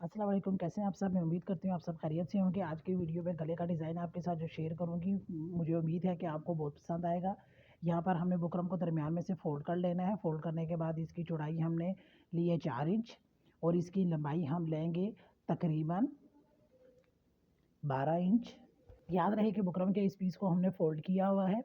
अस्सलाम वालेकुम, कैसे हैं आप सब? मैं उम्मीद करती हूँ आप सब खैरियत से होंगे। आज की वीडियो में गले का डिज़ाइन आपके साथ जो शेयर करूँगी, मुझे उम्मीद है कि आपको बहुत पसंद आएगा। यहाँ पर हमने बुकरम को दरमियान में से फ़ोल्ड कर लेना है। फ़ोल्ड करने के बाद इसकी चौड़ाई हमने ली है 4 इंच और इसकी लंबाई हम लेंगे तकरीबन 12 इंच। याद रहे कि बुकरम के इस पीस को हमने फ़ोल्ड किया हुआ है।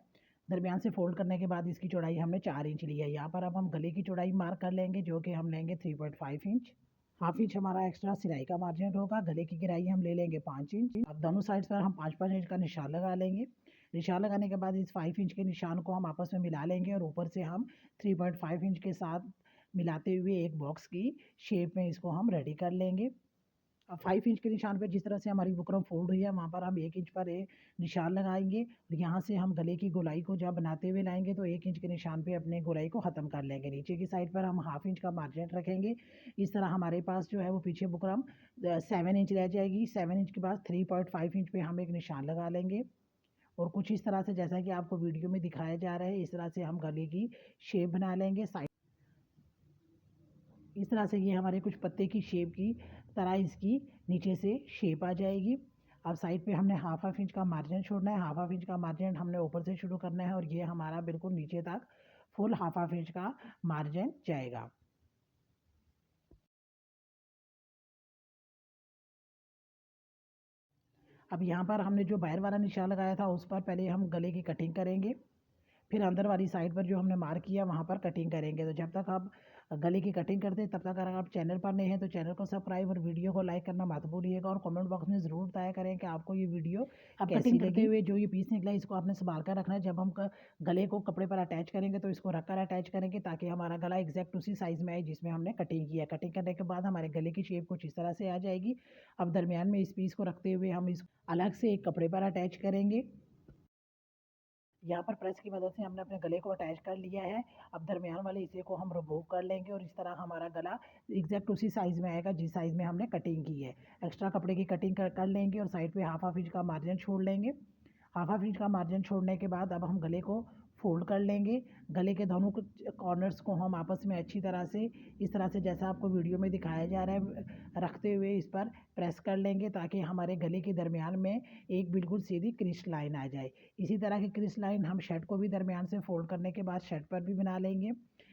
दरमियान से फ़ोल्ड करने के बाद इसकी चौड़ाई हमने 4 इंच ली है। यहाँ पर अब हम गले की चौड़ाई मार्क कर लेंगे, जो कि हम लेंगे 3.5 इंच। हाफ इंच हमारा एक्स्ट्रा सिलाई का मार्जिन होगा। गले की गिराई हम ले लेंगे 5 इंच। अब दोनों साइड्स पर हम 5-5 इंच का निशान लगा लेंगे। निशान लगाने के बाद इस 5 इंच के निशान को हम आपस में मिला लेंगे और ऊपर से हम 3.5 इंच के साथ मिलाते हुए एक बॉक्स की शेप में इसको हम रेडी कर लेंगे। अब 5 इंच के निशान पे जिस तरह से हमारी बुकरम फोल्ड हुई है, वहाँ पर हम 1 इंच पर निशान लगाएंगे और यहाँ से हम गले की गोलाई को जब बनाते हुए लाएंगे तो 1 इंच के निशान पे अपने गोलाई को ख़त्म कर लेंगे। नीचे की साइड पर हम हाफ इंच का मार्जिन रखेंगे। इस तरह हमारे पास जो है वो पीछे बुकरम 7 इंच रह जाएगी। 7 इंच के बाद 3.5 इंच पे हम एक निशान लगा लेंगे और कुछ इस तरह से, जैसा कि आपको वीडियो में दिखाया जा रहा है, इस तरह से हम गले की शेप बना लेंगे। इस तरह से ये हमारे कुछ पत्ते की शेप की तरह इसकी नीचे से शेप आ जाएगी। अब साइड पे हमने हाफ इंच का मार्जिन छोड़ना है। हाफ इंच का मार्जिन हमने ऊपर से शुरू करना है और ये हमारा बिल्कुल नीचे तक फुल हाफ इंच का मार्जिन जाएगा। अब यहाँ पर हमने जो बाहर वाला निशान लगाया था उस पर पहले हम गले की कटिंग करेंगे, फिर अंदर वाली साइड पर जो हमने मार्क किया वहाँ पर कटिंग करेंगे। तो जब तक आप गले की कटिंग करते हैं तब तक अगर आप चैनल पर नए हैं तो चैनल को सब्सक्राइब और वीडियो को लाइक करना मत भूलिएगा और कमेंट बॉक्स में ज़रूर बताया करें कि आपको ये वीडियो अब कटिंग करते हुए जो ये पीस निकला इसको आपने संभाल कर रखना है। जब हम गले को कपड़े पर अटैच करेंगे तो इसको रख कर अटैच करेंगे ताकि हमारा गला एग्जैक्ट उसी साइज़ में आए जिसमें हमने कटिंग किया। कटिंग करने के बाद हमारे गले की शेप कुछ इस तरह से आ जाएगी। अब दरमियान में इस पीस को रखते हुए हम इस अलग से एक कपड़े पर अटैच करेंगे। यहाँ पर प्रेस की मदद से हमने अपने गले को अटैच कर लिया है। अब दरमियान वाले हिस्से को हम रिमूव कर लेंगे और इस तरह हमारा गला एग्जैक्ट उसी साइज़ में आएगा जिस साइज़ में हमने कटिंग की है। एक्स्ट्रा कपड़े की कटिंग कर लेंगे और साइड पे हाफ इंच का मार्जिन छोड़ लेंगे। हाफ इंच का मार्जिन छोड़ने के बाद अब हम गले को फोल्ड कर लेंगे। गले के दोनों कॉर्नर्स को हम आपस में अच्छी तरह से, इस तरह से जैसा आपको वीडियो में दिखाया जा रहा है, रखते हुए इस पर प्रेस कर लेंगे ताकि हमारे गले के दरमियान में एक बिल्कुल सीधी क्रिश लाइन आ जाए। इसी तरह की क्रिश लाइन हम शर्ट को भी दरमियान से फोल्ड करने के बाद शर्ट पर भी बना लेंगे।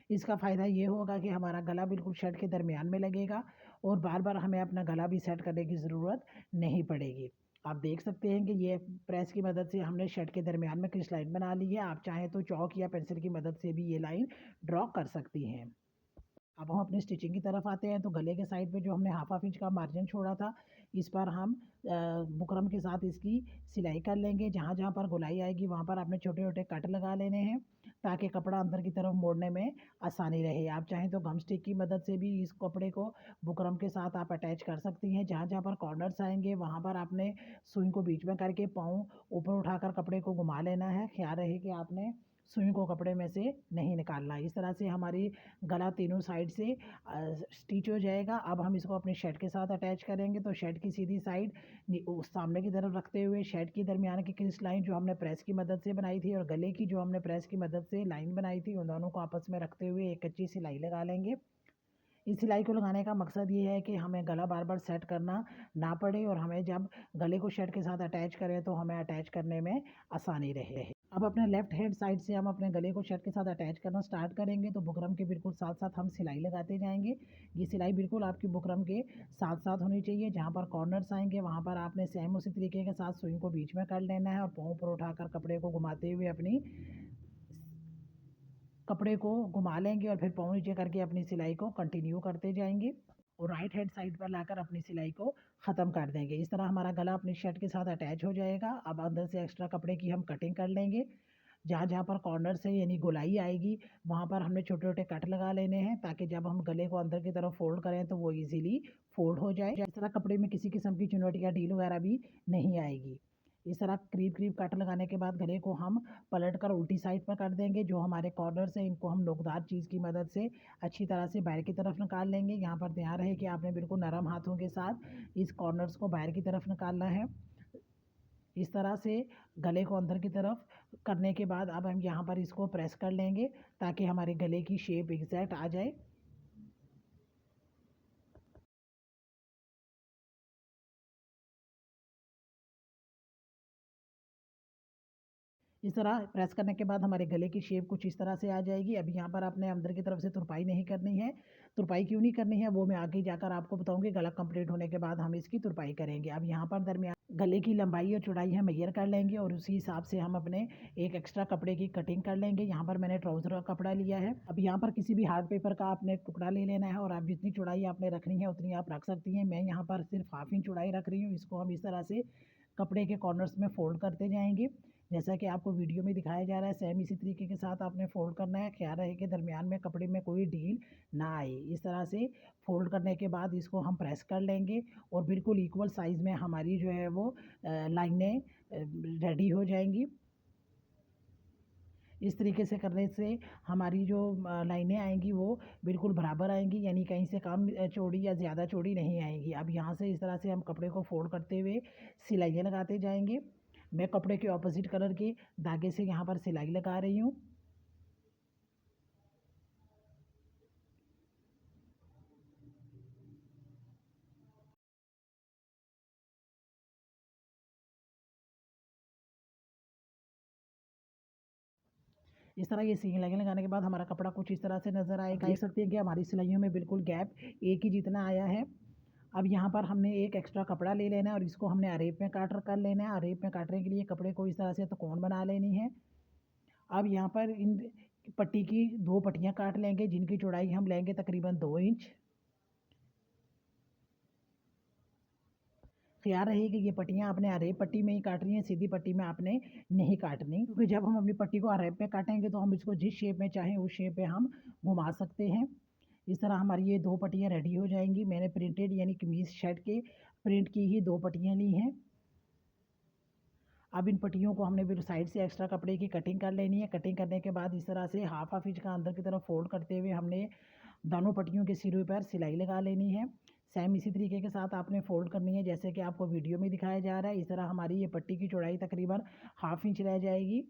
इसका फ़ायदा ये होगा कि हमारा गला बिल्कुल शर्ट के दरमियान में लगेगा और बार बार हमें अपना गला भी सेट करने की ज़रूरत नहीं पड़ेगी। आप देख सकते हैं कि ये प्रेस की मदद से हमने शर्ट के दरमियान में क्रिश लाइन बना ली है। आप चाहें तो चॉक या पेंसिल की मदद से भी ये लाइन ड्रॉ कर सकती हैं। अब हम अपनी स्टिचिंग की तरफ आते हैं। तो गले के साइड पे जो हमने हाफ इंच का मार्जिन छोड़ा था इस पर हम बुकरम के साथ इसकी सिलाई कर लेंगे। जहाँ जहाँ पर गोलाई आएगी वहाँ पर आपने छोटे छोटे कट लगा लेने हैं ताकि कपड़ा अंदर की तरफ मोड़ने में आसानी रहे। आप चाहें तो गम स्टिक की मदद से भी इस कपड़े को बुकरम के साथ आप अटैच कर सकती हैं। जहाँ जहाँ पर कॉर्नर्स आएंगे वहाँ पर आपने सुई को बीच में करके पाँव ऊपर उठाकर कपड़े को घुमा लेना है। ख्याल रहे कि आपने सुई को कपड़े में से नहीं निकालना। इस तरह से हमारी गला तीनों साइड से स्टिच हो जाएगा। अब हम इसको अपने शर्ट के साथ अटैच करेंगे। तो शर्ट की सीधी साइड सामने की तरफ रखते हुए शर्ट की दरमियान की क्रिस लाइन जो हमने प्रेस की मदद से बनाई थी और गले की जो हमने प्रेस की मदद से लाइन बनाई थी उन दोनों को आपस में रखते हुए एक कच्ची सिलाई लगा लेंगे। इस सिलाई को लगाने का मकसद ये है कि हमें गला बार बार सेट करना ना पड़े और हमें जब गले को शर्ट के साथ अटैच करें तो हमें अटैच करने में आसानी रहे। अब अपने लेफ्ट हैंड साइड से हम अपने गले को शर्ट के साथ अटैच करना स्टार्ट करेंगे। तो बुकरम के बिल्कुल साथ साथ हम सिलाई लगाते जाएंगे। ये सिलाई बिल्कुल आपकी बुकरम के साथ साथ होनी चाहिए। जहाँ पर कॉर्नर्स आएंगे वहाँ पर आपने सेम उसी तरीके के साथ सुई को बीच में कर लेना है और पाँव पर उठाकर कपड़े को घुमाते हुए अपनी कपड़े को घुमा लेंगे और फिर पाँव नीचे करके अपनी सिलाई को कंटिन्यू करते जाएंगे और राइट हैंड साइड पर लाकर अपनी सिलाई को ख़त्म कर देंगे। इस तरह हमारा गला अपनी शर्ट के साथ अटैच हो जाएगा। अब अंदर से एक्स्ट्रा कपड़े की हम कटिंग कर लेंगे। जहाँ जहाँ पर कॉर्नर से यानी गोलाई आएगी वहाँ पर हमने छोटे छोटे कट लगा लेने हैं ताकि जब हम गले को अंदर की तरफ फोल्ड करें तो वो इजीली फोल्ड हो जाए। इस तरह कपड़े में किसी किस्म की चुनौती या ढील वगैरह भी नहीं आएगी। इस तरह करीब करीब कट लगाने के बाद गले को हम पलट कर उल्टी साइड पर कर देंगे। जो हमारे कॉर्नर्स हैं इनको हम नोकदार चीज़ की मदद से अच्छी तरह से बाहर की तरफ निकाल लेंगे। यहाँ पर ध्यान रहे कि आपने बिल्कुल नरम हाथों के साथ इस कॉर्नर्स को बाहर की तरफ निकालना है। इस तरह से गले को अंदर की तरफ करने के बाद अब हम यहाँ पर इसको प्रेस कर लेंगे ताकि हमारे गले की शेप एग्जैक्ट आ जाए। इस तरह प्रेस करने के बाद हमारे गले की शेप कुछ इस तरह से आ जाएगी। अब यहाँ पर आपने अंदर की तरफ से तुरपाई नहीं करनी है। तुरपाई क्यों नहीं करनी है वो मैं आगे जाकर आपको बताऊँगी। गला कंप्लीट होने के बाद हम इसकी तुरपाई करेंगे। अब यहाँ पर दरमियान गले की लंबाई और चौड़ाई हम मेजर कर लेंगे और उसी हिसाब से हम अपने एक एक्स्ट्रा कपड़े की कटिंग कर लेंगे। यहाँ पर मैंने ट्राउज़र का कपड़ा लिया है। अब यहाँ पर किसी भी हार्ड पेपर का आपने टुकड़ा ले लेना है और आप जितनी चौड़ाई आपने रखनी है उतनी आप रख सकती हैं। मैं यहाँ पर सिर्फ हाफ इंच चौड़ाई रख रही हूँ। इसको हम इस तरह से कपड़े के कॉर्नर्स में फ़ोल्ड करते जाएंगे। जैसा कि आपको वीडियो में दिखाया जा रहा है सेम इसी तरीके के साथ आपने फ़ोल्ड करना है। ख्याल रहे कि दरमियान में कपड़े में कोई ढील ना आए। इस तरह से फ़ोल्ड करने के बाद इसको हम प्रेस कर लेंगे और बिल्कुल इक्वल साइज़ में हमारी जो है वो लाइनें रेडी हो जाएंगी। इस तरीके से करने से हमारी जो लाइनें आएंगी वो बिल्कुल बराबर आएंगी, यानी कहीं से कम चौड़ी या ज़्यादा चौड़ी नहीं आएंगी। अब यहाँ से इस तरह से हम कपड़े को फ़ोल्ड करते हुए सिलाइयाँ लगाते जाएंगे। मैं कपड़े के ऑपोजिट कलर के धागे से यहाँ पर सिलाई लगा रही हूँ। इस तरह ये सिलाई लगाने के बाद हमारा कपड़ा कुछ इस तरह से नज़र आएगा। देख सकते हैं कि हमारी सिलाइयों में बिल्कुल गैप एक ही जितना आया है। अब यहाँ पर हमने एक एक्स्ट्रा कपड़ा ले लेना है और इसको हमने अरेप में काट कर लेना है। अरेप में काटने के लिए कपड़े को इस तरह से त्रिकोण बना लेनी है। अब यहाँ पर इन पट्टी की 2 पट्टियाँ काट लेंगे जिनकी चौड़ाई हम लेंगे तकरीबन 2 इंच। ख्याल रहे कि ये पट्टियाँ आपने अरेप पट्टी में ही काटनी है, सीधी पट्टी में आपने नहीं काटनी, क्योंकि जब हम अपनी पट्टी को अरेप में काटेंगे तो हम इसको जिस शेप में चाहें उस शेप में हम घुमा सकते हैं। इस तरह हमारी ये 2 पट्टियाँ रेडी हो जाएंगी। मैंने प्रिंटेड यानी कमीज़ शर्ट के प्रिंट की ही 2 पट्टियाँ ली हैं। अब इन पट्टियों को हमने फिर साइड से एक्स्ट्रा कपड़े की कटिंग कर लेनी है। कटिंग करने के बाद इस तरह से हाफ इंच का अंदर की तरफ फोल्ड करते हुए हमने दोनों पट्टियों के सिरों पर सिलाई लगा लेनी है। सेम इसी तरीके के साथ आपने फ़ोल्ड करनी है जैसे कि आपको वीडियो में दिखाया जा रहा है। इस तरह हमारी ये पट्टी की चौड़ाई तकरीबन हाफ इंच रह जाएगी।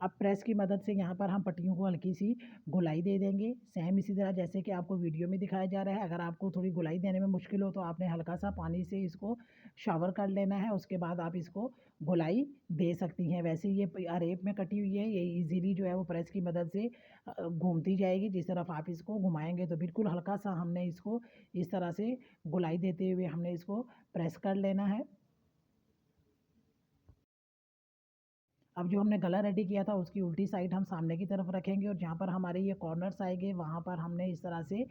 अब प्रेस की मदद से यहाँ पर हम पट्टियों को हल्की सी गोलाई दे देंगे। सेम इसी तरह जैसे कि आपको वीडियो में दिखाया जा रहा है। अगर आपको थोड़ी गोलाई देने में मुश्किल हो तो आपने हल्का सा पानी से इसको शावर कर लेना है। उसके बाद आप इसको गोलाई दे सकती हैं। वैसे ये अरेप में कटी हुई है, ये इजीली जो है वो प्रेस की मदद से घूमती जाएगी। जिस तरफ आप इसको घुमाएंगे तो बिल्कुल हल्का सा हमने इसको इस तरह से गोलाई देते हुए हमने इसको प्रेस कर लेना है। अब जो हमने गला रेडी किया था उसकी उल्टी साइड हम सामने की तरफ रखेंगे और जहाँ पर हमारे ये कॉर्नर्स आएंगे वहाँ पर हमने इस तरह से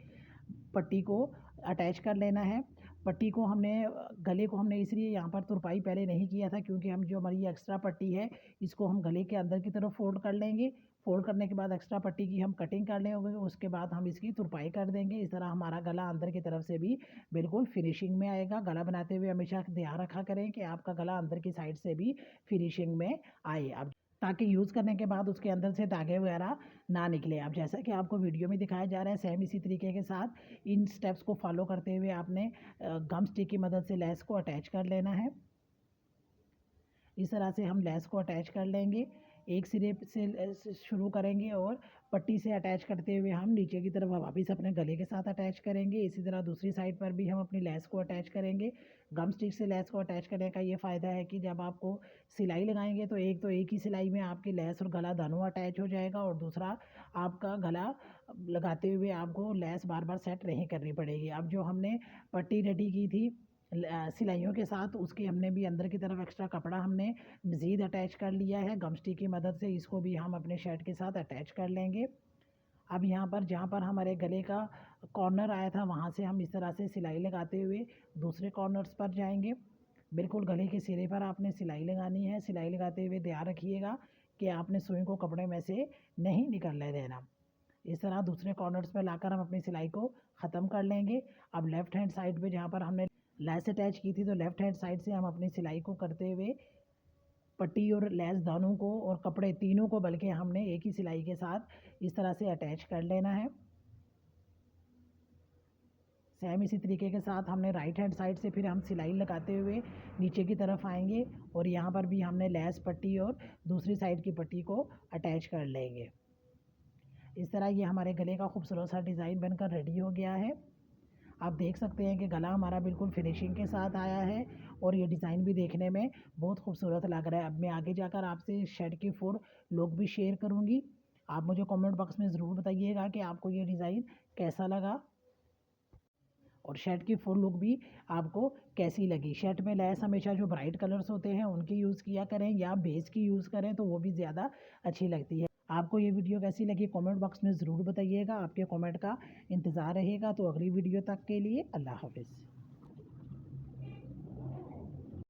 पट्टी को अटैच कर लेना है। पट्टी को हमने गले को हमने इसलिए यहाँ पर तुरपाई पहले नहीं किया था क्योंकि हम जो हमारी एक्स्ट्रा पट्टी है इसको हम गले के अंदर की तरफ फोल्ड कर लेंगे। फोल्ड करने के बाद एक्स्ट्रा पट्टी की हम कटिंग कर लेंगे, उसके बाद हम इसकी तुरपाई कर देंगे। इस तरह हमारा गला अंदर की तरफ से भी बिल्कुल फिनिशिंग में आएगा। गला बनाते हुए हमेशा ध्यान रखा करें कि आपका गला अंदर की साइड से भी फिनिशिंग में आए, अब ताकि यूज़ करने के बाद उसके अंदर से धागे वगैरह ना निकले। अब जैसा कि आपको वीडियो में दिखाया जा रहा है सेम इसी तरीके के साथ इन स्टेप्स को फॉलो करते हुए आपने गम स्टिक की मदद से लेस को अटैच कर लेना है। इस तरह से हम लेस को अटैच कर लेंगे। एक सिरे से शुरू करेंगे और पट्टी से अटैच करते हुए हम नीचे की तरफ वापस अपने गले के साथ अटैच करेंगे। इसी तरह दूसरी साइड पर भी हम अपनी लेस को अटैच करेंगे। गम स्टिक से लेस को अटैच करने का ये फ़ायदा है कि जब आपको सिलाई लगाएंगे तो एक ही सिलाई में आपकी लेस और गला दोनों अटैच हो जाएगा और दूसरा आपका गला लगाते हुए आपको लेस बार बार सेट नहीं करनी पड़ेगी। अब जो हमने पट्टी रेडी की थी सिलाइयों के साथ उसके हमने भी अंदर की तरफ एक्स्ट्रा कपड़ा हमने मज़ीद अटैच कर लिया है गम स्टिक की मदद से। इसको भी हम अपने शर्ट के साथ अटैच कर लेंगे। अब यहाँ पर जहाँ पर हमारे गले का कॉर्नर आया था वहाँ से हम इस तरह से सिलाई लगाते हुए दूसरे कॉर्नर्स पर जाएंगे। बिल्कुल गले के सिरे पर आपने सिलाई लगानी है। सिलाई लगाते हुए ध्यान रखिएगा कि आपने सुई को कपड़े में से नहीं निकलने देना। इस तरह दूसरे कॉर्नर्स पर लाकर हम अपनी सिलाई को ख़त्म कर लेंगे। अब लेफ़्ट हैंड साइड पे जहाँ पर हमने लेस अटैच की थी तो लेफ़्ट हैंड साइड से हम अपनी सिलाई को करते हुए पट्टी और लेस दोनों को और कपड़े तीनों को बल्कि हमने एक ही सिलाई के साथ इस तरह से अटैच कर लेना है। सेम इसी तरीके के साथ हमने राइट हैंड साइड से फिर हम सिलाई लगाते हुए नीचे की तरफ आएंगे और यहाँ पर भी हमने लेस पट्टी और दूसरी साइड की पट्टी को अटैच कर लेंगे। इस तरह ये हमारे गले का खूबसूरत सा डिज़ाइन बनकर रेडी हो गया है। आप देख सकते हैं कि गला हमारा बिल्कुल फिनिशिंग के साथ आया है और ये डिज़ाइन भी देखने में बहुत खूबसूरत लग रहा है। अब मैं आगे जाकर आपसे शर्ट की 4 लुक भी शेयर करूँगी। आप मुझे कमेंट बॉक्स में ज़रूर बताइएगा कि आपको ये डिज़ाइन कैसा लगा और शर्ट की फुल लुक भी आपको कैसी लगी। शर्ट में लेस हमेशा जो ब्राइट कलर्स होते हैं उनकी यूज़ किया करें या बेस की यूज़ करें तो वो भी ज़्यादा अच्छी लगती है। आपको ये वीडियो कैसी लगी कमेंट बॉक्स में ज़रूर बताइएगा। आपके कमेंट का इंतज़ार रहेगा। तो अगली वीडियो तक के लिए अल्लाह हाफ़िज़।